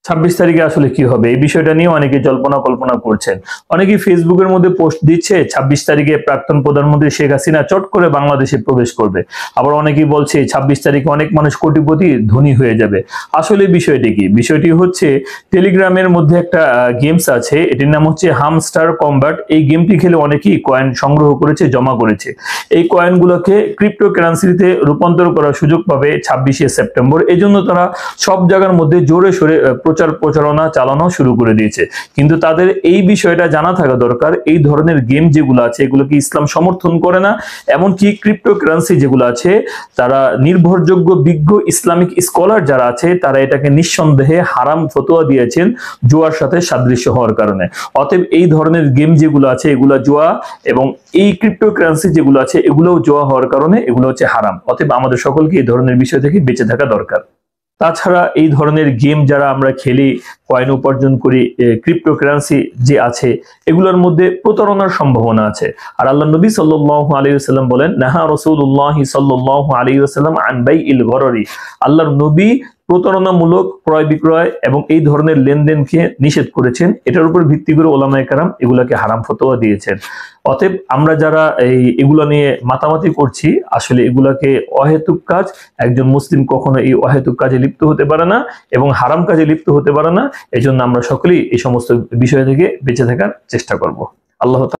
26 তারিখে আসলে কি হবে এই বিষয়টা নিয়ে অনেকে জল্পনা কল্পনা করছেন। অনেকেই ফেসবুকের মধ্যে পোস্ট দিচ্ছে 26 তারিখে প্রাক্তন প্রধানমন্ত্রী শেখ হাসিনা চট করে বাংলাদেশে প্রবেশ করবে। আবার অনেকেই বলছে 26 তারিখে অনেক মানুষ কোটিপতি ধনী হয়ে যাবে। আসলে বিষয়টি কি? বিষয়টি হচ্ছে টেলিগ্রামের মধ্যে একটা গেমস আছে, এটির নাম হচ্ছে হামস্টার কম্ব্যাট। এই গেমটি খেলে অনেকেই কয়েন সংগ্রহ করেছে, জমা করেছে। এই কয়েনগুলোকে ক্রিপ্টোকারেন্সিতে রূপান্তর করার সুযোগ পাবে 26শে সেপ্টেম্বর। এজন্য তারা সব জায়গার মধ্যে জোরে সোরে প্রচারণা চালানো শুরু করে দিয়েছে। কিন্তু তাদের এই বিষয়টা জানা থাকা দরকার, এই ধরনের গেম যেগুলো আছে এগুলোকে ইসলাম সমর্থন করে না। এমনকি ক্রিপ্টোকারেন্সি যেগুলো আছে তারা নির্ভরযোগ্য বিজ্ঞ ইসলামিক স্কলার যারা আছে তারা এটাকে নিঃসন্দেহে হারাম ফতোয়া দিয়েছেন জুয়ার সাথে সাদৃশ্য হওয়ার কারণে। অতএব এই ধরনের গেম যেগুলো আছে এগুলো জুয়া, এবং এই ক্রিপ্টোকারেন্সি যেগুলো আছে এগুলোও জুয়া হওয়ার কারণে এগুলো হচ্ছে হারাম। অতএব আমাদের সকলকে এই ধরনের বিষয় থেকে বেঁচে থাকা দরকার। তাছাড়া এই ধরনের গেম যারা আমরা খেলি, কয়েন উপার্জন করি, ক্রিপ্টোকারেন্সি যে আছে এগুলোর মধ্যে প্রতারণার সম্ভাবনা আছে। আর আল্লাহ নবী সাল্লাল্লাহু আলাইহি ওয়াসাল্লাম বলেন, নাহা রাসূলুল্লাহ সাল্লাল্লাহু আলাইহি ওয়াসাল্লাম আন বাইইল গররি। আল্লাহর নবী প্রতারণামূলক ক্রয় বিক্রয় এবং এই ধরনের লেনদেনকে নিষেধ করেছেন। এটার উপর ভিত্তি করে ওলামায়ে কেরাম এগুলাকে হারাম ফতোয়া দিয়েছেন। অতএব আমরা যারা এগুলো নিয়ে মাতামাতি করছি আসলে এগুলাকে অহেতুক কাজ। একজন মুসলিম কখনো এই অহেতুক কাজে লিপ্ত হতে পারে না এবং হারাম কাজে লিপ্ত হতে পারে না। এই জন্য আমরা সকলেই এই সমস্ত বিষয় থেকে বেঁচে থাকার চেষ্টা করব। আল্লাহ